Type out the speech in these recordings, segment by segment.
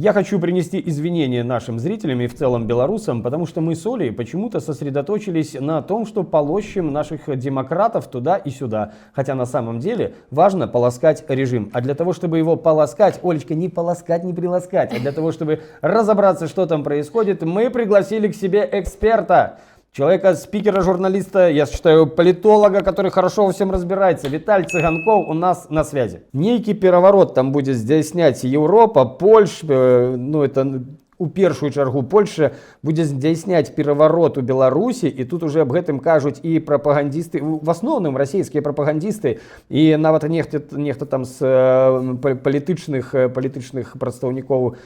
Я хочу принести извинения нашим зрителям и в целом белорусам, потому что мы с Олей почему-то сосредоточились на том, что полощем наших демократов туда и сюда. Хотя на самом деле важно полоскать режим. А для того, чтобы его полоскать, Олечка, не полоскать, не приласкать, а для того, чтобы разобраться, что там происходит, мы пригласили к себе эксперта. Человека, спикера, журналиста, я считаю, политолога, который хорошо во всем разбирается. Виталь Цыганков у нас на связи. Некий переворот там будет здійснять Европа, Польша, ну это у першую чаргу Польша будзе здійсняць пераворот у Беларусі, і тут уже об гэтым кажуць і прапагандісты, в асноўным расійскія прапагандісты, і нават нехта там з палітычных прадстаўнікоў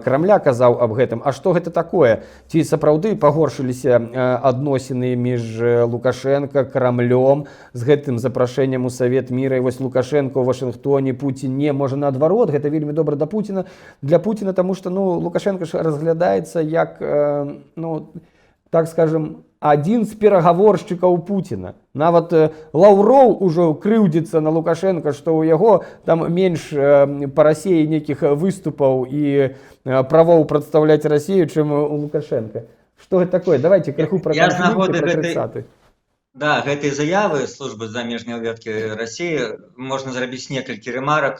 Крамля казаў аб гэтым. А што гэта такое? Ці сапраўды пагоршыліся адносіны між Лукашенко, Крамлём з гэтым запрашэннем у Савет міра, і вось Лукашенко ў Вашынгтоне, Пуцін не, можа наадварот, гэта вельмі добра для Пуціна, таму што Лукашенко разглядаецца як, так скажем, адзін з перагаворшчыкаў Пуціна. Нават Лаўроў ужо крыўдзіцца на Лукашенко, што ў яго там менш па Расіі нейкіх выступаў і правоў прадстаўляць Расію, чым у Лукашенко. Што гэта такое? Давайте крыху пра канфлікты, пра 30-х. Да, гэтай заявы службы замежнай разведкі Расіі можна зрабіць некалькі рэмарак,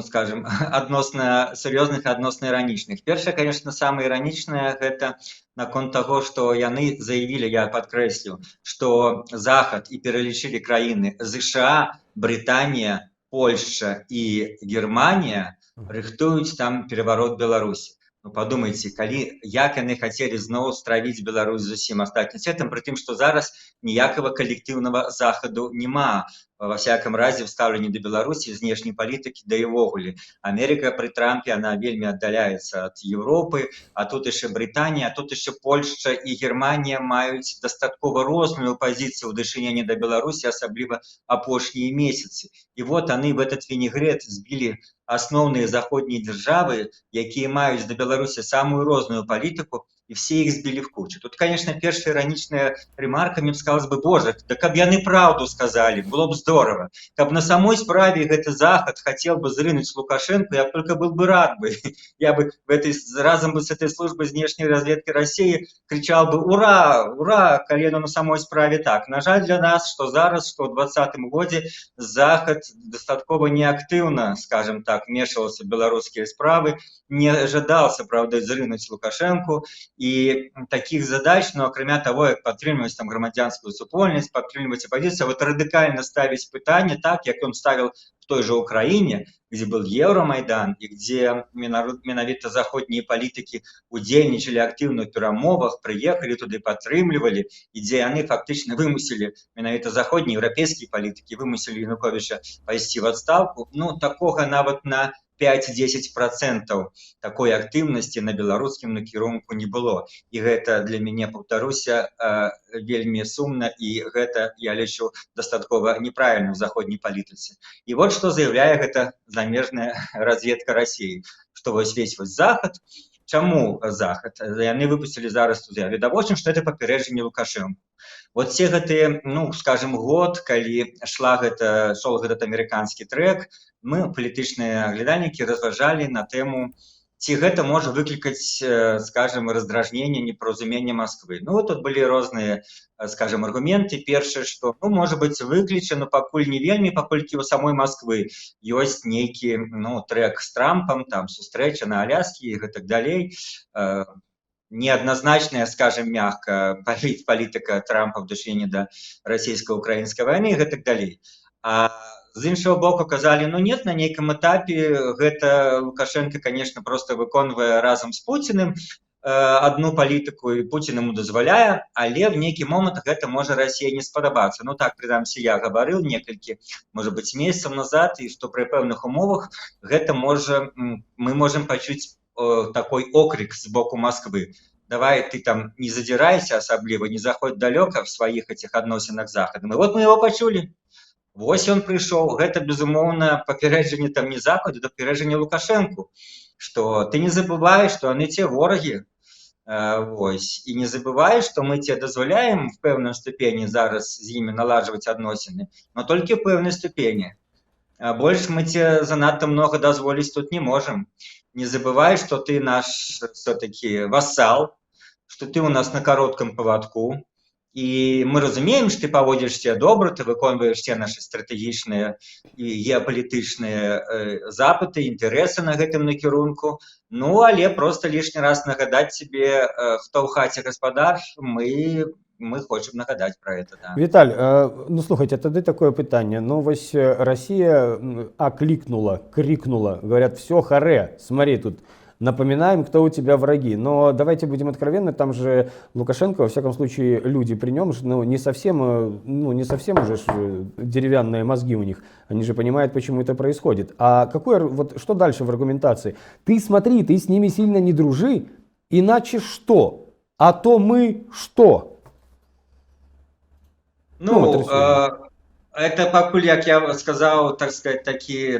скажем, адносна сур'ёзных, адносна іранічных. Першае, конечно, самае іранічнае, гэта наконт таго, што яны заявілі, я падкрэслю, што Захад і пералічылі краіны ЗША, Брытанія, Польшча і Германія рыхтуюць там пераварот Беларусі. Подумайте, як яны хацелі зноў стравіць Беларусь з усім астатнім светам, пры тым, што зараз ніякага калектыўнага захаду няма. Во всяком разе, в стаўленні да Беларусі, знешняй палітыкі, да і ўвогуле. Америка пры Трампе, она вельмі аддаляецца ад Европы, а тут яшчэ Брытанія, а тут яшчэ Польшча і Германія маюць дастаткова розную пазіцыю ў дачыненні да Беларусі, асабліва апошнія месяцы. І вот яны в этот вінегрэт збілі асноўныя заходнія дзяржавы, якія маюць да Беларусі самую розную палітыку, и все их сбили в кучу. Тут, конечно, первая ироничная ремарка, мне сказалось бы, боже, да каб яны правду сказали, было бы здорово. Каб на самой справе гэты Захад хотел бы зрынуть Лукашенко, я только был бы рад бы. Я бы разом бы с этой службой внешней разведки России кричал бы «Ура! Ура!», коли на самой справе так. На жаль для нас, что зараз, что в 2020 году Захад достатково неактивно, скажем так, вмешивался в белорусские справы, не ожидался, правда, зрынуть Лукашенко. І таких задач, акрамя того, як падтрымліваць там грамадзянскую супольнасць, падтрымліваць апазіцыю, вот радыкальна ставіць пытанне так, як ён ставіў в той же Украине, где был Евромайдан, и где менавіта заходние политики удзельнічалі активно в перамовах, приехали туда и падтрымлівали, и где они фактично вымусили, менавіта заходние европейские политики, вымусили Януковича пойти в отставку. Такого нават на 5-10% такой актыўнасці на беларускім накірунку не было. І гэта для мяне, паўтаруся, вельмі сумна, і гэта, я лічу, дастаткова неправільна ў заходняй палітыцы. І вот што заяўляе гэта замежная разведка Расіі, што вось весь Захад. Чаму Захад? Яны выпусцілі зараз тут відавочна, што это папярэджанне Лукашенко. Вот все гэтыя, скажем, год, калі шел этот американскі трек, мы, палітычныя аглядальнікі, разважалі на тэму, ці гэта можа выклікаць, скажем, раздражненне, непаразуменне Москвы. Тут былі розныя, скажем, аргументы. Першае, што, можа быць, выкліча, но пакуль не вельмі, паколькі у самой Москвы ёсць нейкі, трек з Трампам, там сустрэча на Аляскі і гэтак далей. Неоднозначная, скажем, мягко, политика Трампа в дачыненні да расійска-украінскай вайны і гэтак далей. А з іншого боку казалі, нет, на нейкім этапе гэта Лукашенко, конечно, просто выконвае разом з Пуціным одну палітыку, і Пуцін ему дазваляе, але в нейкі момант гэта можа Расіі не спадабацца. Так, прынамсі, я гаварыў некалькі, может быть, месяцаў назад, і што пры пэўных умовах гэта мы можем пачуць такой окрик с боку Москвы. Давай ты там не задирайся особливо, не заходь далеко в своих этих адносінах з Захадом. И вот мы его почули. Вось он пришел. Это, безумоўна, папярэджанне там не Захаду, это папярэджанне Лукашенко, что ты не забывай, что они те вороги. Вось. И не забывай, что мы тебе дазваляем в пэўнай ступені зараз з імі наладжваць адносіны, но толькі в пэўнай ступені. Больше мы тебе занадто много дазволіць тут не можем. не забывай, что ты наш все-таки вассал, что ты у нас на коротком поводку, і мы разумеем, што ты паводзішся добра, ты выконваеш все нашы стратэгічныя і геапалітычныя запыты, інтарэсы на гэтым накірунку. Ну, але просто лішні раз нагадаць тебе, хто ў хаце гаспадар, мы хочам нагадаць про это. Да. Віталь, ну слухайте, тады такое пытанне. Ну вось Россия окликнула, крикнула, говорят, все, харе, смотри, тут напоминаем, кто у тебя враги. Но давайте будем откровенны, там же Лукашенко, во всяком случае, люди при нем, ну, не совсем уже деревянные мозги у них. Они же понимают, почему это происходит. А вот что дальше в аргументации? Ты смотри, ты с ними сильно не дружи, иначе что? А то мы что? Это пакуль, як я сказал, так сказать, такі,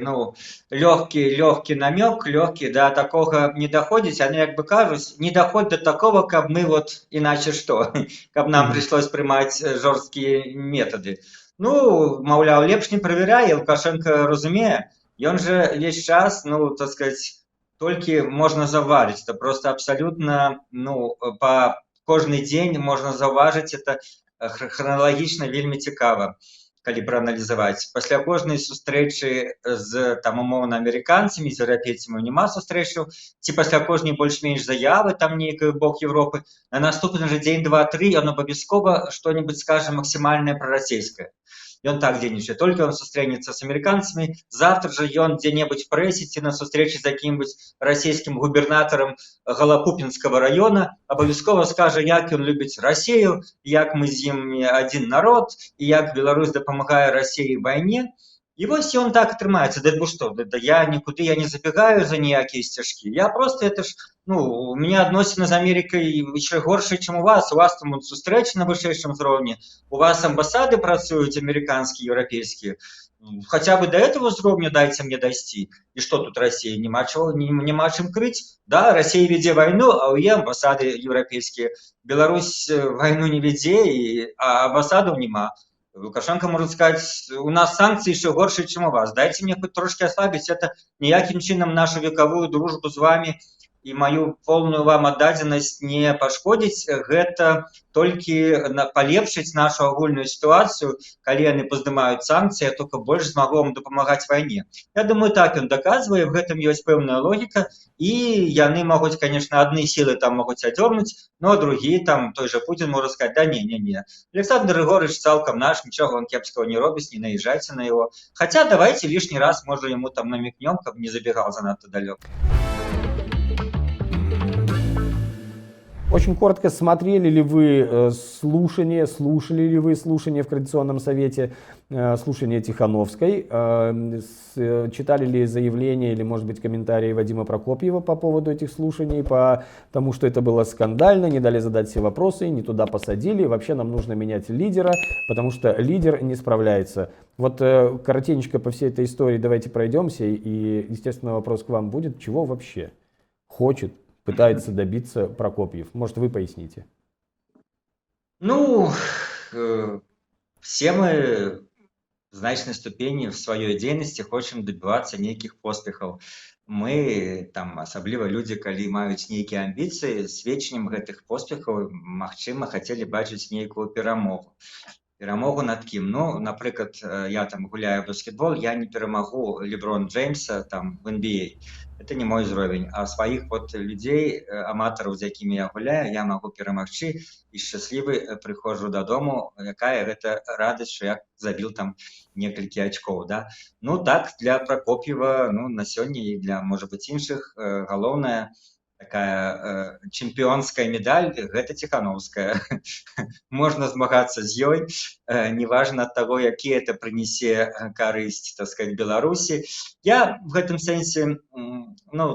легкий намек, легкий, да, такого не доходить, они, як бы кажуть, не доходят до такого, как мы вот, иначе что, как нам пришлось принимать жесткие методы. Ну, маўляў, лепш не проверяй, Лукашенко разумее, и он же весь час, так сказать, только можно заварить, это просто абсолютно, по кожный день можно заважить, это храналагічна вельмі цікава, калі прааналізаваць. Пасля кожнай сустрэчы з там умоўна амерыканцамі, з еўрапейцамі няма сустрэчаў, ці пасля кожнай больш-менш заявы там нейкі бок Европы, на наступны же дзень, 2-3 ён абавязкова што-нибудь скажа максимальное прарасейскае. И он так дзейнічае. Только он сустрэнецца с американцами, завтра же он где-нибудь в прессе ці на сустрэчы з каким-нибудь российским губернатором Галапупинского района абавязкова скажа, як он любіць Россию, як мы з ім один народ, и як Беларусь дапамагае России в войне. И вось он так атрымаецца. Да что, я никуда не забегаю за ніякія сцяжкі. Я просто, это ж, у меня адносіны з Америкой еще горшие, чем у вас. У вас там сустрэчы на вышэйшым узроўні, у вас амбасады працуюць американские, европейские. Хотя бы до этого уровня дайте мне дойти. И что тут Россия? Нема чем крыть? Да, Россия веде войну, а у ее амбасады европейские. Беларусь войну не веде, а амбасадов нема. Лукашенко может сказать, у нас санкции еще горше, чем у вас. Дайте мне хоть трошки ослабить. Это ніяким чином нашу вековую дружбу с вами и мою полную вам аддадзенасць не пашкодзіць. Гэта толькі палепшыць нашу агульную ситуацию, калі яны паздымаюць санкции, я только больше смогу вам дапамагаць войне. Я думаю, так он доказывает, в этом есть пэўная логика, и яны могут, конечно, одни силы там могут одернуть, но другие, там, той же Путин может сказать, да не. Александр Григорьевич цалкам наш, ничего он кепского не робит, не наезжайте на его. Хотя давайте лишний раз, может, ему там намекнем, как не забегал занадто далеко. Очень коротко, смотрели ли вы слушали ли вы слушания в Координационном совете, слушания Тихановской, читали ли заявления или, может быть, комментарии Вадима Прокопьева по поводу этих слушаний, потому что это было скандально, не дали задать все вопросы, не туда посадили, вообще нам нужно менять лидера, потому что лидер не справляется. Вот коротенько по всей этой истории давайте пройдемся, и, естественно, вопрос к вам будет, чего вообще пытается добиться Прокопьев? Может, вы поясните? Все мы в значной ступени в своей деятельности хочем добиваться неких поспехов. Мы, там, асабліва люди, калі маюць нейкія амбіцыі, сведчаннем гэтых поспехаў, магчыма, хотели бачыць нейкую перамогу. Перамогу над кім? Напрыклад, я там гуляю в баскетбол, я не перамагу Леброн Джеймса там в NBA. Это не мой уровень. А своих людей, аматараў, з якімі я гуляю, я могу перамагчы, і шчаслівы прыходжу дадому, якая гэта радасць, что я забил там некалькі очков, да? Так, для Прокопьева, на сёння і для, может быть, іншых, галоўная такая чемпионская медаль, гэта Тихановская. Можно змагацца з ёй, неважно от того, якія это прынесе карысць, так сказать, Беларусі. Я в гэтым сэнсе,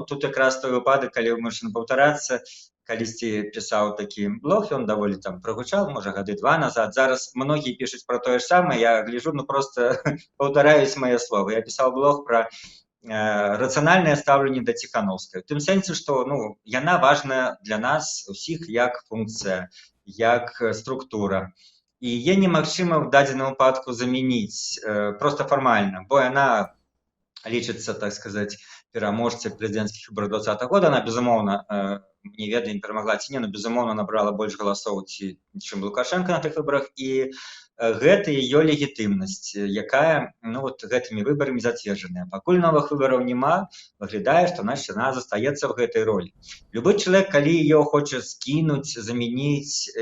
тут якраз той выпадак, калі вымушаны паўтарацца, калісьці пісаў такі блог, ён даволі там прогучаў, можа, гады 2 назад. Зараз многие пишуць про тое ж самае, я гляжу, просто паўтараюсь мои слова. Я писал блог про рацыянальнае стаўленне да Тихановскай. У тым сэнсе, што яна важная для нас усіх як функцыя, як структура. І яе немагчыма в дадзеным выпадку замяніць просто фармальна, бо яна лічыцца, так сказать, пераможцы прэзідэнцкіх выбараў 2020 года. Она, безумоўна, не ведаем, перамагла ці не, но, безумоўна, набрала больш галасоў, чым Лукашенко на тых выбарах, і гэта ее легітымнасць, якая вот гэтымі выбарамі зацверджаная. Пакуль новых выбараў няма, выглядае, што значыць яна застаецца ў гэтай ролі. Любы чалавек, калі ее хоча скінуць, замяніць,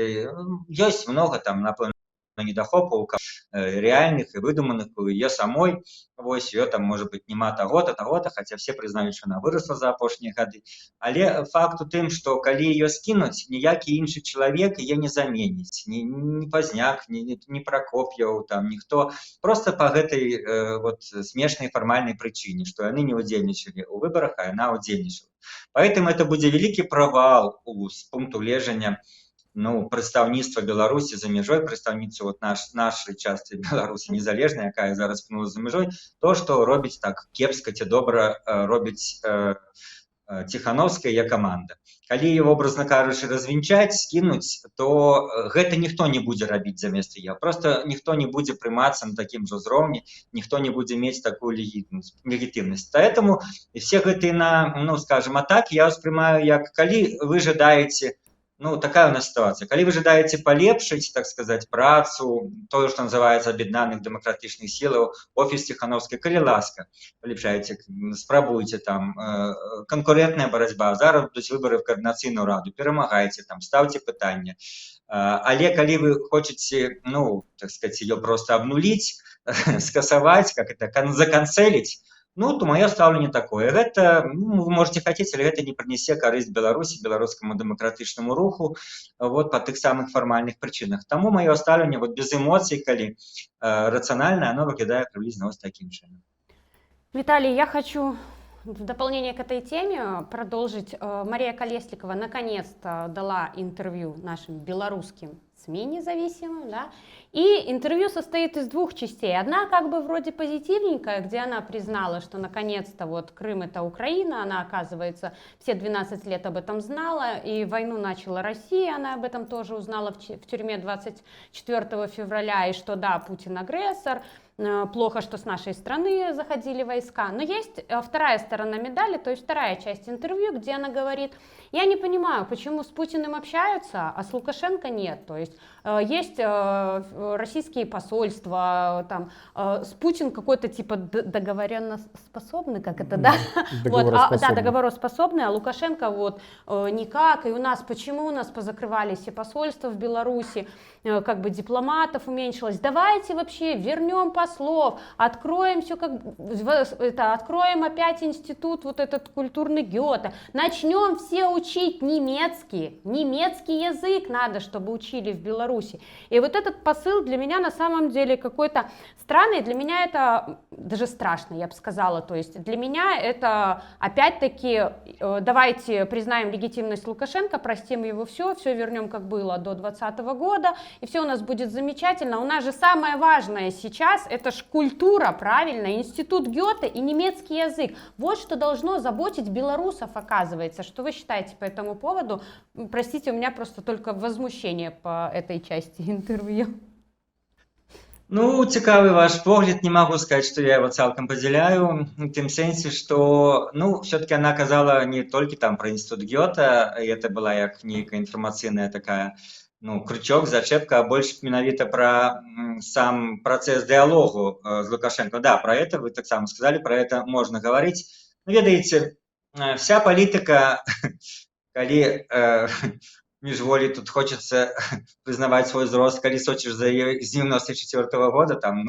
ёсць много там, напэўна, недахопаў реальных і выдуманых у яе самой. Вось ее там, может быть, няма таго-то, хаця все прызнаюць, што она вырасла за апошнія гады. Але факт у тым, што калі ее скінуць, ніякі іншы чалавек яе не заменіць. Ні Пазняк, ні Прокоп'еў, там ніхто. Просто по гэтай вот смешнай фармальнай прычыне, што яны не удзельнічалі ў выбарах, а яна удзельнічала. Поэтому это будзе вялікі правал з пункту гледжання прадстаўніцтва Беларусі за мяжой, прадстаўніцтва вот нашай частцы Беларусі незалежнай, якая зараз пнула за мяжой, то, што робіць так кепска ці добра робіць Ціхановская яе каманда. Калі ее, образно кажучы, развінчаць, скінуць, то гэта ніхто не будзе рабіць замест яе. Просто ніхто не будзе прымацца на такім жа ўзроўні, ніхто не будзе мець такую легітымнасць. Поэтому все гэтыя, скажем, атаки я ўспрымаю як, калі вы жадаеце, такая у нас ситуация. Калі вы жадаеце палепшыць, так сказать, працу, тое, што называецца аб'яднаных дэмакратычных сілаў, офіс Ціхановскай, калі ласка, палепшайце, спрабуйце там, канкурентная барацьба, зараз будуць выбары в координацыйную раду, перамагайце там, ставце пытанне. Але калі вы хочаце, так сказать, ее просто обнулить, скасаваць, как это, заканцеліць, то мое стаўленне такое. Гэта, вы можете хацець, але гэта не прынесе карысць Беларусі, беларускаму дэмакратычнаму руху, вот по тых самых фармальных прычынах. Таму маё стаўленне вот без эмоцый, калі рацыянальна, оно выглядае приблизно вот таким чынам. Виталий, я хочу в дополнение к этой теме продолжить. Мария Колеснікова наконец-то дала интервью нашим белорусским СМИ независимым, да? И интервью состоит из двух частей. Одна как бы вроде позитивненькая, где она признала, что наконец-то вот Крым — это Украина, она, оказывается, все 12 лет об этом знала, и войну начала Россия, она об этом тоже узнала в тюрьме 24 февраля, и что да, Путин агрессор, плохо, что с нашей страны заходили войска. Но есть вторая сторона медали, то есть вторая часть интервью, где она говорит: я не понимаю, почему с Путиным общаются, а с Лукашенко нет. То есть есть российские посольства, там, с Путин какой-то типа договоренноспособный, как это, да? Да, договороспособный, а Лукашенко вот никак. И у нас, почему у нас позакрывали все посольства в Беларуси, как бы дипломатов уменьшилось. Давайте вообще вернем послов, откроем все, откроем опять институт, вот этот культурный Гёте, начнем все учить немецкий язык надо, чтобы учили в Беларуси. И вот этот посыл для меня на самом деле какой-то странный, для меня это даже страшно, я бы сказала. То есть для меня это опять-таки давайте признаем легитимность Лукашенко, простим его все вернем как было до 2020 года, и все у нас будет замечательно. У нас же самое важное сейчас — это ж культура, правильно, институт Гёте и немецкий язык. Вот что должно заботить белорусов, оказывается. Что вы считаете по этому поводу? Простите, у меня просто только возмущение по этой части интервью. Цікавы ваш погляд, не могу сказать, что я его цалком подзяляю, в тем сенсе, что, все-таки она казала не только там про институт Гёте, и это была як некая информационная такая, крючок, зачепка, а больше менавіта про сам процесс диалогу с Лукашенко. Да, про это вы так само сказали, про это можно говорить. Ведаеце, вся политика, калі міжволі тут хочется признавать свой взрост, калі сочыш за яе з 94-го года, там,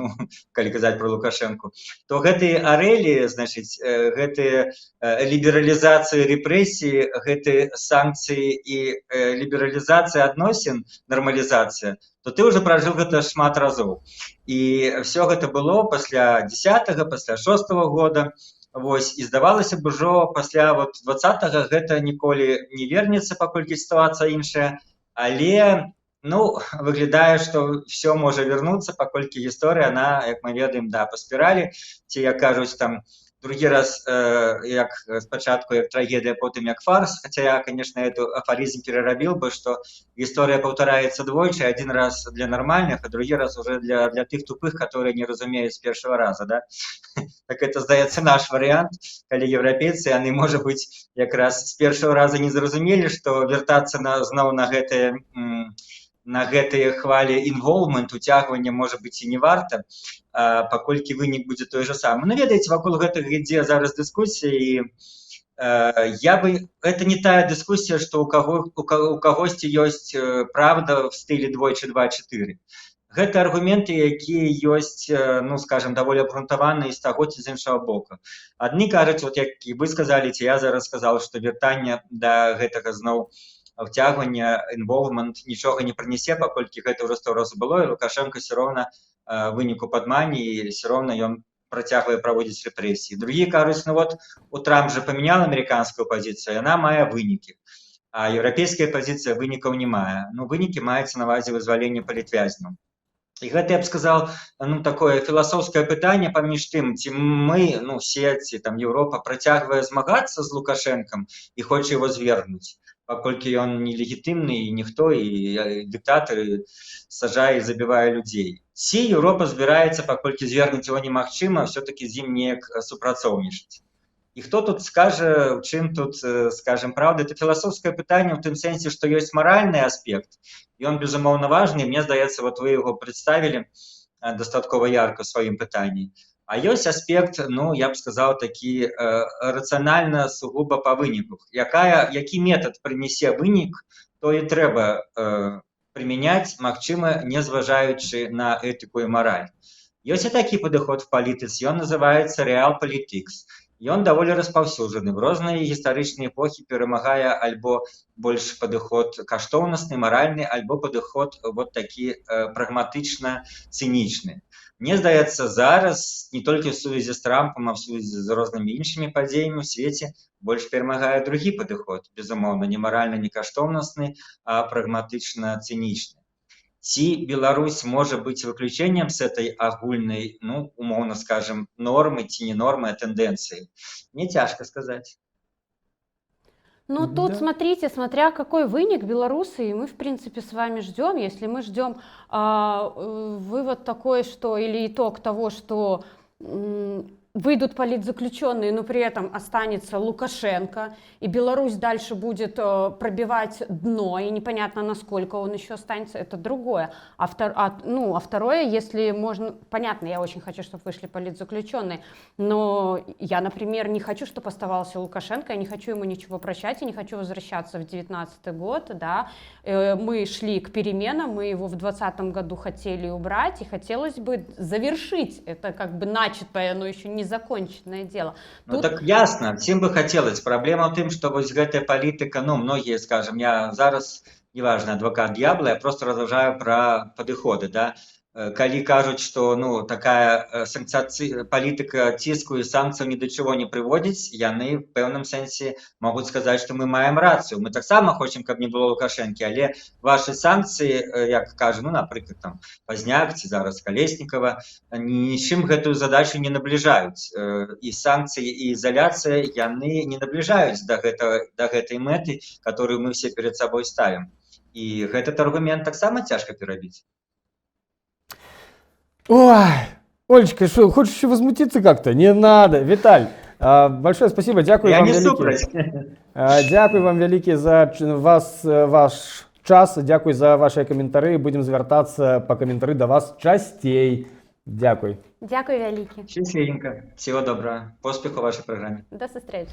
калі казаць про Лукашенко, то гэтыя арэлі, значыць, гэтыя лібералізацыі рэпрэсіі, гэтыя санкцыі і лібералізацыя адносін, нармалізацыя, то ты уже прожил гэта шмат разоў. І все гэта было пасля 10-го, пасля 6-го года. Вось, і здавалася б, ужо пасля 20-го гэта ніколі не вернецца, паколькі сітуацыя іншая, але, выглядае, што все можа вярнуцца, паколькі гісторыя, она, як мы ведаем, да, па спіралі, ці, як кажуць, там, другі раз як спачатку як трагедыя, потым як фарс, хаця я, конечно, эту афаризм перарабіў бы, што гісторыя паўтараецца двойчы, адзін раз для нармальных, а другі раз уже для тых тупых, которые не разумеюць з першага раза, да? Так это, здаецца, наш варыянт, калі еўрапейцы, яны, можа быць, якраз з першага раза не зразумелі, што вяртацца зноў на гэтыя хвалі involvement, уцягвання, можа быць, і не варта, паколькі вынік будзе той же самы. Ну, ведаеце, вакол гэтага ідзе зараз дыскусія, і это не тая дыскусія, што у кагосьці ёсць правда в стылі двойчы 2-4. Гэта аргументы, якія ёсць, ну, скажем, даволі абгрунтаваныя з таго ці з іншага боку. Адны кажуць, вот як і вы сказалі, ці я зараз сказаў, што вяртанне да гэтага зноў вцягвання, involvement нічога не прынясе, паколькі гэта ўжо 100 разоў было, і Лукашенко все роўна выніку падмане, і все роўна ён працягвае праводзіць рэпрэсіі. Другія кажуць, ну вот у Трамп же памянял амерыканскую пазіцыю, яна мае вынікі, а еўрапейская пазіцыя вынікаў не мае. Ну, вынікі маецца на ўвазе вызвалення палітвязняў. І гэта, я б сказаў, ну, такое філасофскае пытанне паміж тым, ці мы, ну, ці там Еўропа працягвае змагацца з Лукашэнкам і хоча яго звергнуць, паколькі ён нелегітымны, і ніхто, і дыктатары сажае і забівае людзей. Ці Еўропа збіраецца, паколькі звергнуць яго немагчыма, все-таки з ім неяк супрацоўнічаць. І хто тут скажа, у чым тут, скажем, правда, это філасофскае пытанне ў тым сэнсе, што ёсць маральны аспект, ён, безумоўна, важны, мне здаецца, вот вы яго прадставілі дастаткова ярка ў сваім пытанні. А ёсць аспект, ну, я б сказаў, такі рацыянальна сугуба па выніках. Які метад прынясе вынік, то і трэба прымяняць, магчыма, не зважаючы на этыку і мараль. Ёсць і такі падыход в палітыцы, ён называецца реал-политикс. Ён даволі распаўсюджаны. В розныя гістарычныя эпохі перамагае альбо больш падыход каштоўнасны, маральны, альбо падыход вот такі прагматычна-цынічны. Мне здаецца, зараз не толькі ў сувязі з Трампам, а ў сувязі з рознымі іншымі падзеямі ў свеце больш перамагае другі падыход, безумоўна, не маральны, не каштоўнасны, а прагматычна-цынічны. Ці Беларусь можа быць выключэннем з этой агульнай, ну, умоўна скажем, нормы ці не нормы, а тэндэнцыі? Мне цяжка сказаць. Ну, тут, смотрите, смотря какой выник белорусы, и мы, в принципе, с вами ждем. Если мы ждем вывод такой, что, или итог того, что выйдут политзаключенные, но при этом останется Лукашенко, и Беларусь дальше будет пробивать дно, и непонятно, насколько он еще останется, это другое. А второе, если можно... Понятно, я очень хочу, чтобы вышли политзаключенные, но я, например, не хочу, чтобы оставался Лукашенко, я не хочу ему ничего прощать, я не хочу возвращаться в 19-й год, да. Мы шли к переменам, мы его в 2020 году хотели убрать, и хотелось бы завершить это как бы начатое, но еще не законченное дело. Ну так ясно, всем бы хотелось. Проблема в том, что вот гэтая политика, ну, многие, скажем, я зараз, неважно, адвокат дьявола, я просто разважаю про подыходы, да. Калі кажуць, што, ну, такая палітыка ціску і санкцыяў ні да чаго не прыводзіць, яны в пэўным сэнсе могуць сказаць, што мы маем рацыю. Мы таксама хочам, каб не было Лукашэнкі, але вашы санкцыі, як кажа, ну, напрыклад, там, Пазняк ці зараз Калеснікава, нічым гэтую задачу не набліжаюць. І санкцыі, і ізаляцыя, яны не набліжаюць да гэтай мэты, которую мы все перед сабой ставім. І гэты аргумент таксама цяжка перабіць. Ой, Олечка, что, хочешь еще возмутиться как-то? Не надо. Виталь, большое спасибо, дякую вам велике. Дякую вам велике за ваш час, дякую за ваши комментарии. Будем звертаться по комментарі до вас частей. Дякую. Дякую велике. Счастливенько. Всего доброго. Поспеху в вашей программе. До встречи.